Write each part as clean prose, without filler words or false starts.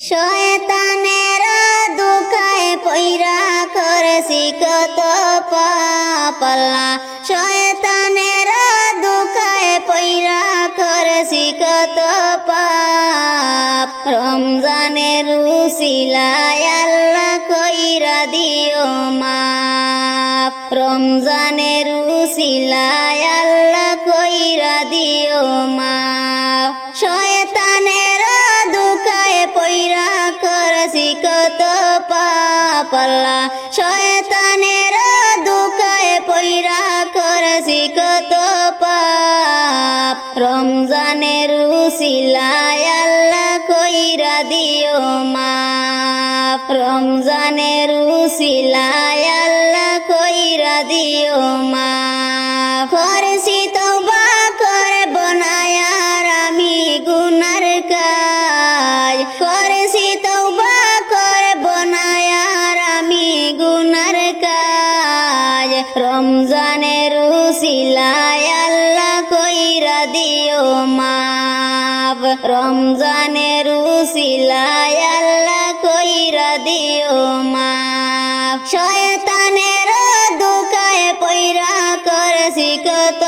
শয়তানের দুখায় পইরা করেছি কত পাপ আল্লাহ, শয়তানের দুখায় পইরা করেছি কত পাপ। রমজানের উসিলায় আল্লাহ কইরা দিও মাফ, রমজানের উসিলায় আল্লাহ কইরা দিও মাফ। শয়তানের দুখায় পইরা করেছি কত পাপ আল্লাহ, শয়তানের দুখায় পইরা করেছি কত পাপ। রমজানের উসিলায় আল্লাহ কইরা দিও মাফ, রমজানের উসিলায় আল্লাহ কইরা দিও মাফ। করেছি তওবা করব না আর আমি গুনার কাজ, করেছি তওবা করব না আর আমি গুনার কাজ। রমজানের উসিলায় আল্লাহ কইরা দিও মাফ, রমজানের উসিলায় আল্লাহ কইরা দিও মাফ। শয়তানের দুখায় পইরা করেছি কত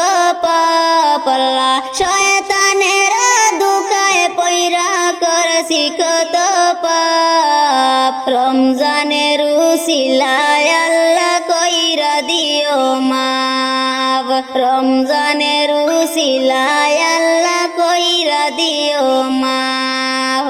পাপ আল্লাহ, শয়তানের দুখায় পইরা করেছি কত পাপ। রমজানের উসিলায় আল্লাহ কইরা দিও মাফ, রমজানের উসিলায় আল্লাহ কইরা দিও মাফ।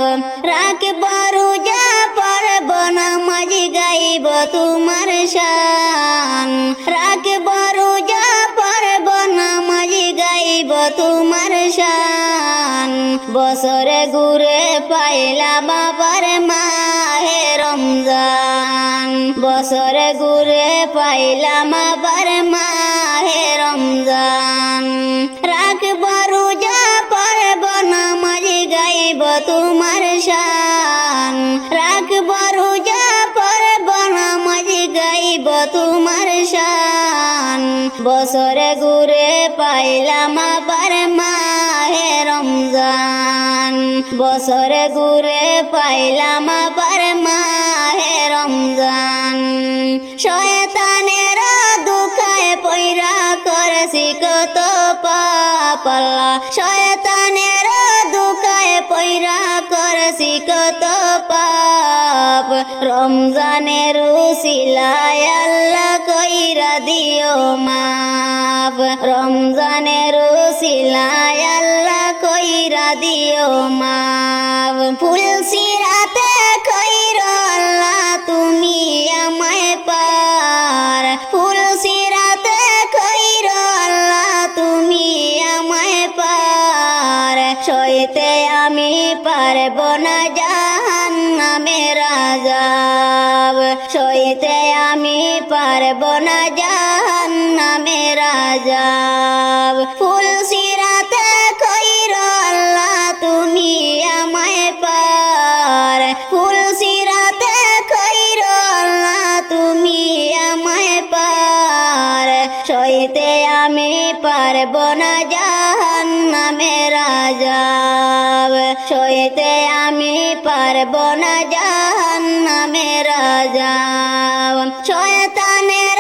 রাখব রোজা পড়ব নামাজ গাইব তোমার শান, রাখব রোজা পড়ব নামাজ গাইব তোমার শান। বছরে ঘুরে পাইলাম আবার মাহে রমজান, বছরে ঘুরে পাইলাম আবার মাহে রমজান। রাখব রোজা পড়ব নামাজ গাইব তোমার শান, রাখব রোজা পড়ব নামাজ গাইব তোমার শান। বছরে ঘুরে পাইলাম আবার মাহে রমজান, বছরে ঘুরে পাইলাম আবার মাহে রমজান। শয়তানের দুখায় পইরা করেছি কত পাপ আল্লাহ, শয়তানের দুখায় পইরা করেছি কত পাপ। রমজানের উসিলায় আল্লাহ কইরা দিও মাফ, রমজানের উসিলায় আল্লাহ কইরা দিও মাফ। ফুল সিরাতে খৈর আল্লাহ তুমি আমায় পার, ফুল সিরাতে খৈর আল্লাহ তুমি আমায় পার। সইতে আমি পারব না জাহান্নামের আযাব, সইতে আমি পারব না জাহান্নামের আযাব। ফুল সিরাতে খৈর আল্লাহ তুমি আমায় পার, ফুল সিরাতে খৈর আল্লাহ তুমি আমায় পার। সইতে আমি পারব না জাহান্নামের আযাব, সইতে আমি পারব না জাহান্নামের আযাব। শয়তানের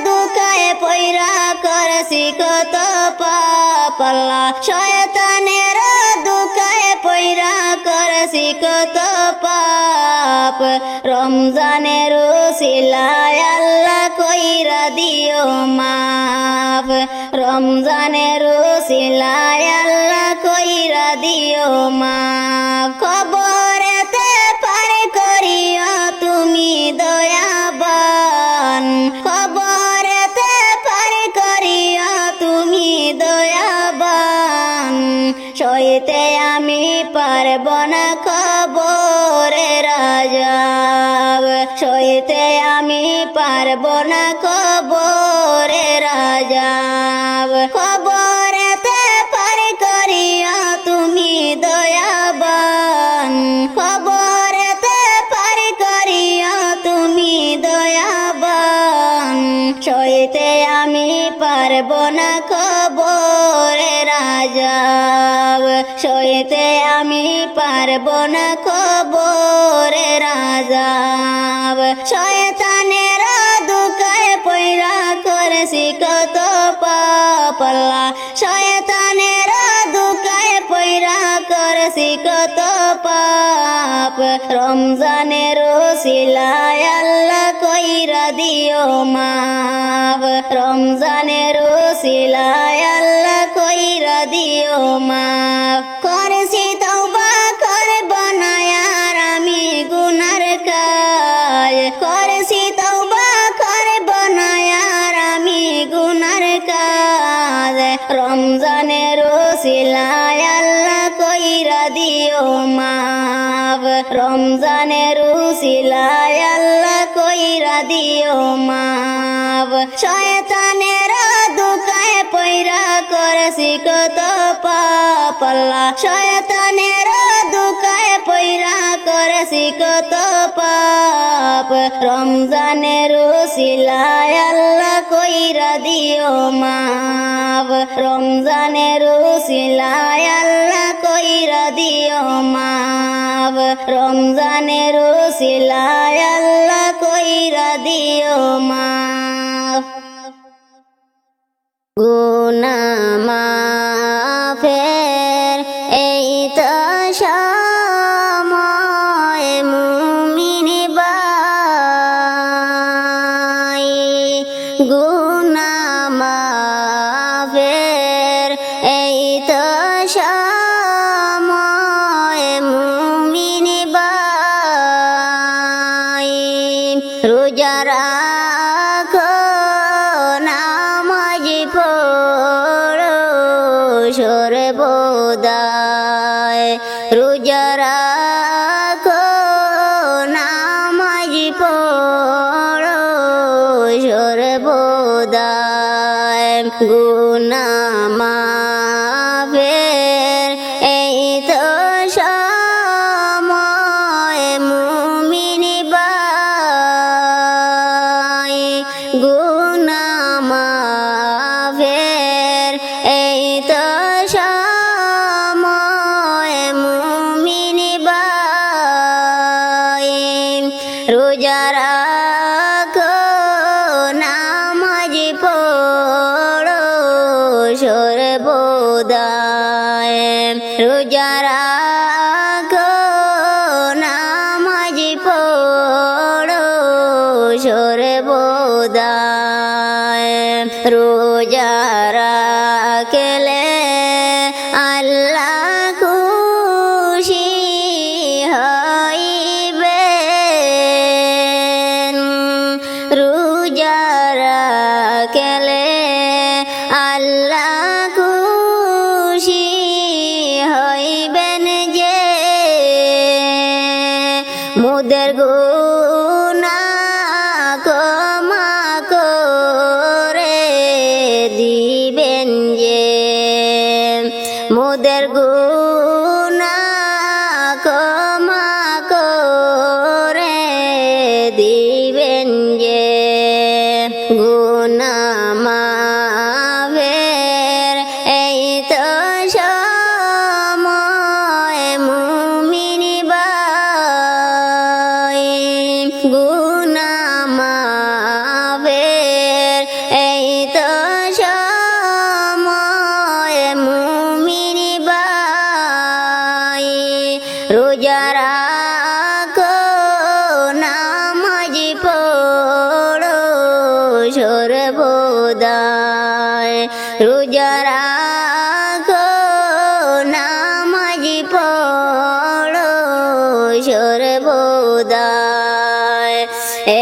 দুখায় পইরা করেছি কত পাপ আল্লাহ, শয়তানের দুখায় পইরা করেছি কত পাপ। রমজানের উসিলায় আল্লাহ কইরা দিও মাফ, রমজানের উসিলায় আল্লাহ কইরা দিও মাফ। কবরেতে পার করিও তুমি দয়াবান, কবরেতে পার করিও তুমি দয়াবান। সইতে আমি পারব না কবরের আযাব, সইতে আমি পারব না কবরের আযাব। কবরেতে পার করিও তুমি দয়াবান, কবরেতে পার করিও তুমি দয়াবান। সইতে আমি পারব না কবরের আযাব, সইতে আমি পারব না কবর আযাব শয়তানের দুকায় পয়রা করেছি কত পাপ আল্লাহ শয়তানের দুকায় পয়রা করেছি কত পাপ রমজানের ওসিলায় আল্লাহ কইরা দিও মাফ রমজানের ওসিলায় আল্লাহ কইরা দিও মাফ করেছি তওবা করব না আর আমি গুনার কাজ করেছি তওবা করব না আর আমি গুনার কাজ রমজানের ওসিলায় আল্লাহ কইরা দিও মাফ রমজানের ওসিলায় আল্লাহ কইরা দিও মাফ শয়তানের দুকায় পয়রা করেছি কত পাপ আল্লাহ শয়তানের দুকায় পয়রা করেছি কত পাপ রমজানের ওসিলায় আল্লাহ কইরা দিও মাফ রমজানের ওসিলায় আল্লাহ কইরা দিও মাফ রমজানের ওসিলায় আল্লাহ কইরা দিও মাফ গুনাহ মাফের এই তো সময় মুমিন ভাই গুনাহ মাফের এই তো সময় মুমিন ভাই রোজা রাখো নামাজ পড়ো সর্বদাই রোজা রাখো নামাজ পড়ো সর্বদাই গুনাহ মাফের এই তো সময় মুমিন ভাই গুনাহ মাফের এই তো সময় মুমিন ভাই রোজা রাখো নামাজ পড়ো সর্বদাই রোজা রাখো নামাজ পড়ো সর্বদাই রোজা রাখলে আল্লাহ খুশি হইবেন রোজা রাখলে আল্লাহ খুশি হইবেন যে মুদের গুনাহ ক্ষমা করে দিবেন যে মুদের গুনাহ ক্ষমা করে দিবেন যে গুনাহ মাফের এই তো সময় মুমিন ভাই গুনাহ মাফের এই তো সময় মুমিন ভাই রোজা রাখো নামাজ পড়ো সর্বদাই রোজা রাখো নামাজ পড়ো সর্বদাই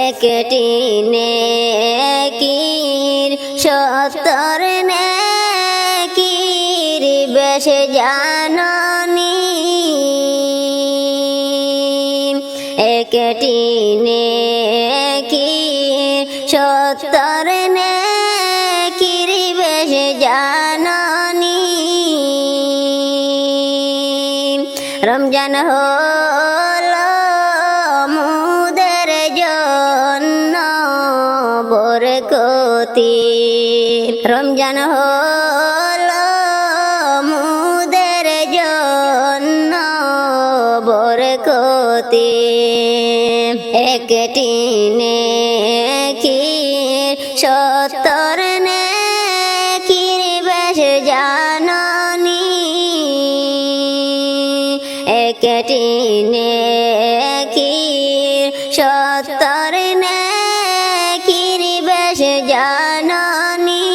একটি নেকির 70 নেকির বেশে জাননি একটি নেকির 70 নেকির বেশে জাননি রমজান হলো মুদের জন্য বরকতি রমজান হলো মুদের জন্য বরকতি একটি নেকির 70 নেকির বেশ জাননী একটি নেকির 70 নেকির বেশ জাননী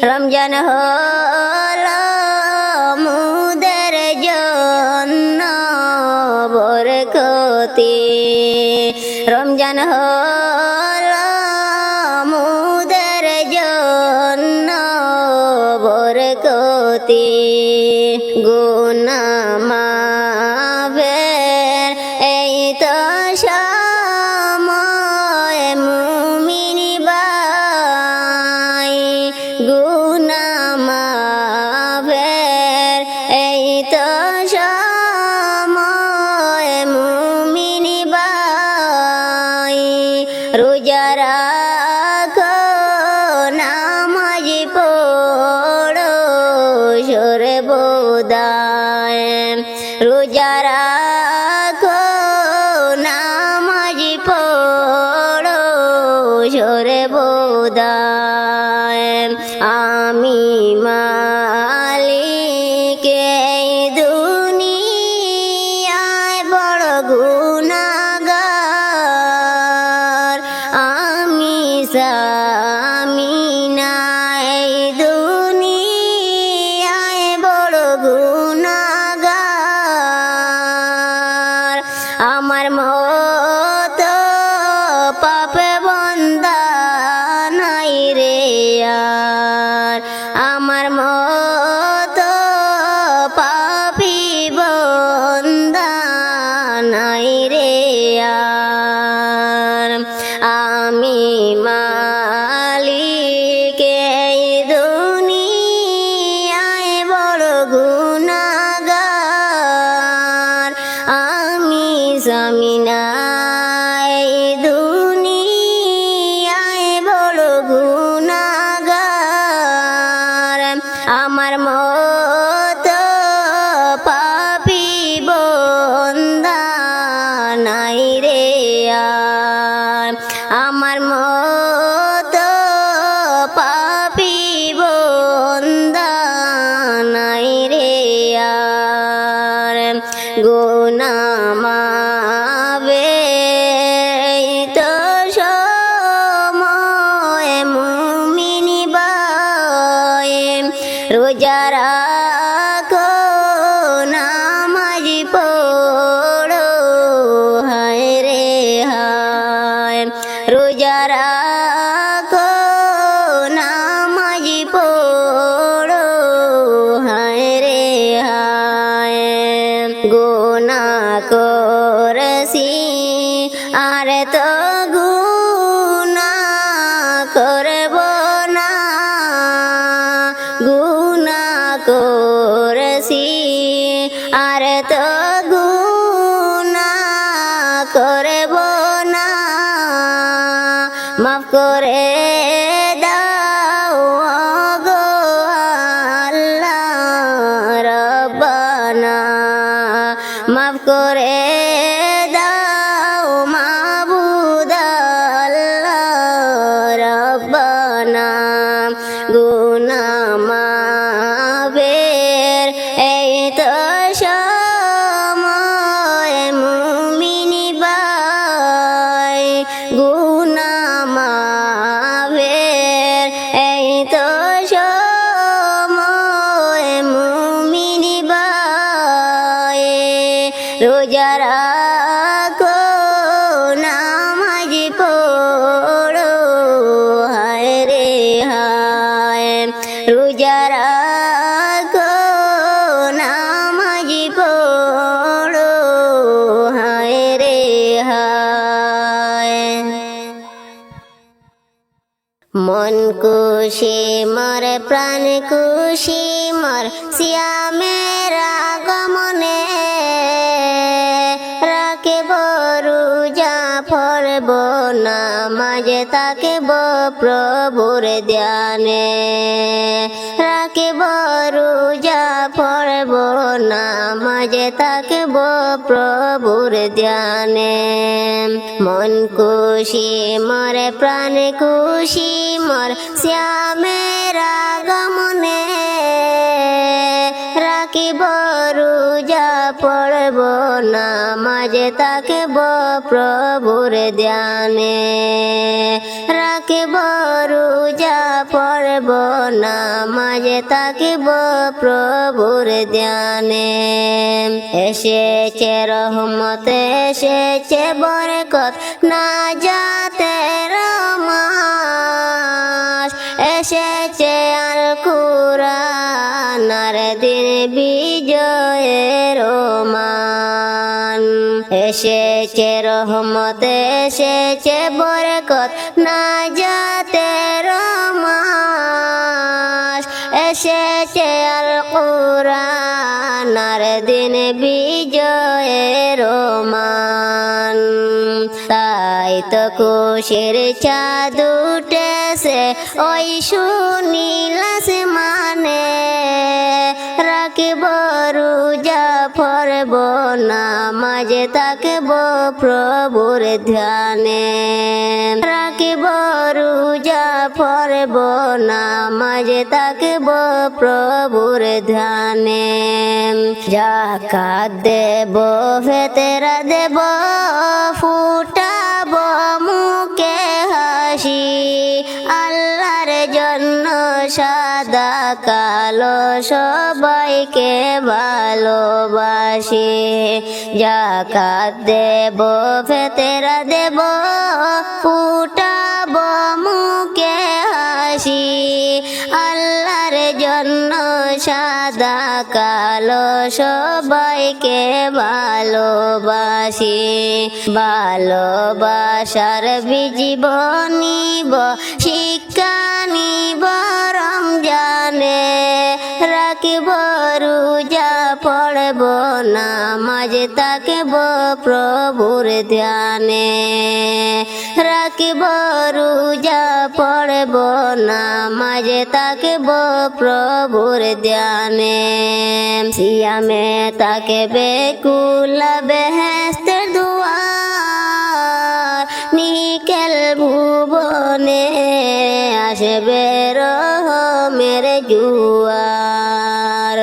রমজান হলো মুদের জন্য বরকতি রমজান হলো মুদের জন্য বরকতি গুনাহ মাফের এই তো সময় মুমিন ভাই গুনাহ মাফের এই তো সময় মুমিন ভাই রোজা রাখো নামাজ পড়ো সর্বদাই রোজা রাখো নামাজ পড়ো সর্বদাই আমি মালিক এই দুনিয়ায় বড় গুনাহগার আমি সামিনা এই দুনিয়ায় বড় গুনাহগার আমার মতো পাপে বন্দা নাই রে আর আমার মতো পাপী বন্দা নাই রে আর আমি মালিক এই দুনিয়ায় বড় গুনাহগার আমি সামিনা এই দুনিয়ায় বড় গুনাহগার আমার মতো পাপী বন্দা নাই রে আর আমার মতো পাপী বন্দা নাই রে আর গুনাহ মাফের তো সময় মুমিন ভাই রোজা রাখো নামাজ পড়ো হায় রে হায় রোজা রাখো নামাজ পড়ো হায় রে হায় গুনাহ করেছি আর তো গুনাহ করব না গুনাহ করেছি আর তো গুনাহ করব না মাফ করে দাও গো আল্লাহ রব্বানা মাফ করে দাও মাবুদ আল্লাহ রব্বানা গুনাহ মাফের এই তো সময় মুমিন ভাই গুনাহ মাফের এই তো সময় মুমিন ভাই রোজা রাখো নামাজ পড়ো হায় রে হায় রোজা রাখো নামাজ পড়ো হায় রে হায় মন খুশি মর প্রাণ খুশি মর শ্যামের আগমনে রাখব রোজা পড়ব নামাজ তাকব প্রভুর ধ্যানে রাখ রাখিব রোজা পড়ব নামাজে থাকব প্রভুর ধ্যানে মন খুশি মোর প্রাণ খুশি মোর শ্যামের আগমনে রাখিব রোজা পড়ব নামাজে থাকব প্রভুর ধ্যানে রাখিব রোজা পড়ব নামাজে থাকব প্রভুর ধ্যানে এসেছে রহমত এসেছে বরকত না যাতে রমাস এসেছে আল কুরআন আর দিন বিজয়ের মান এসেছে রহমত এসেছে বরকত না যাতে রমাস এসেছে আল কুরআন আর দিন বিজয়ের মান তাই তো খুশির চাঁদ উঠেছে ওই সুনীল আসমানে রাখিব রোজা পড়ব নামাজে থাকব প্রভুর ধ্যানে রাখিব রোজা পড়ব নামাজে থাকব প্রভুর ধ্যানে যাকাত দেব ফিতরা দেব ফুটাব মুখে হাসি আল্লাহর জন্য সাদা কালো সবাইকে ভালোবাসি যাকাত দেব ফিতরা দেব ফুটাব মুখে হাসি আল্লাহর জন্য সাদা কালো সবাইকে ভালোবাসি ভালোবাসার বীজ নিব শিক্ষা নিব রমজানে রাখিব রোজা পড়ব নামাজে থাকব প্রভুর ধ্যানে রাখিব রোজা পড়ব নামাজে থাকব প্রভুর ধ্যানে সিয়ামে থাকবে কুল বেহেশতের দুয়ার নিকেল ভুবনে আসবে রহমের জুয়ার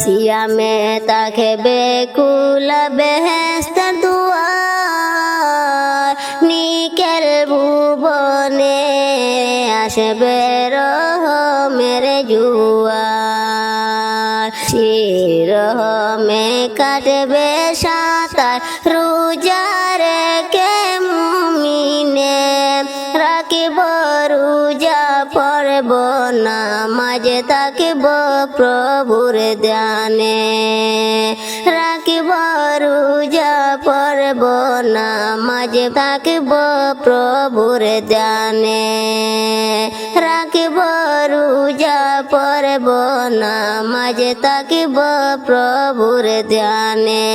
সিয়ামে থাকবে কুল বেহেশতের দুয়ার নিকেল ভুবনে আসবে রহমের জুয়ার শিরহমে কাটবে সাঁতার রোজা রেখে মুমিনে রাখিব রোজা পড়ব নামাজে থাকব প্রভুর ধ্যানে রাখিব রোজা পড়ব নামাজে থাকব প্রভুর ধ্যানে রাখিব রোজা পড়ব নামাজে থাকব প্রভুর ধ্যানে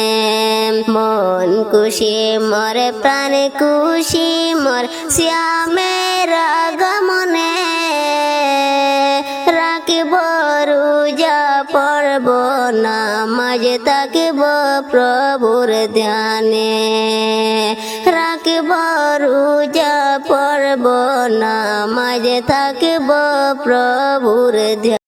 মন খুশি মোর প্রাণ খুশি মোর শ্যামের আগমনে রাখিব রোজা পড়ব নামাজে থাকব প্রভুর ধ্যানে রাখিব রোজা পড়ব নামাজে থাকব প্রভুর ধ্যানে।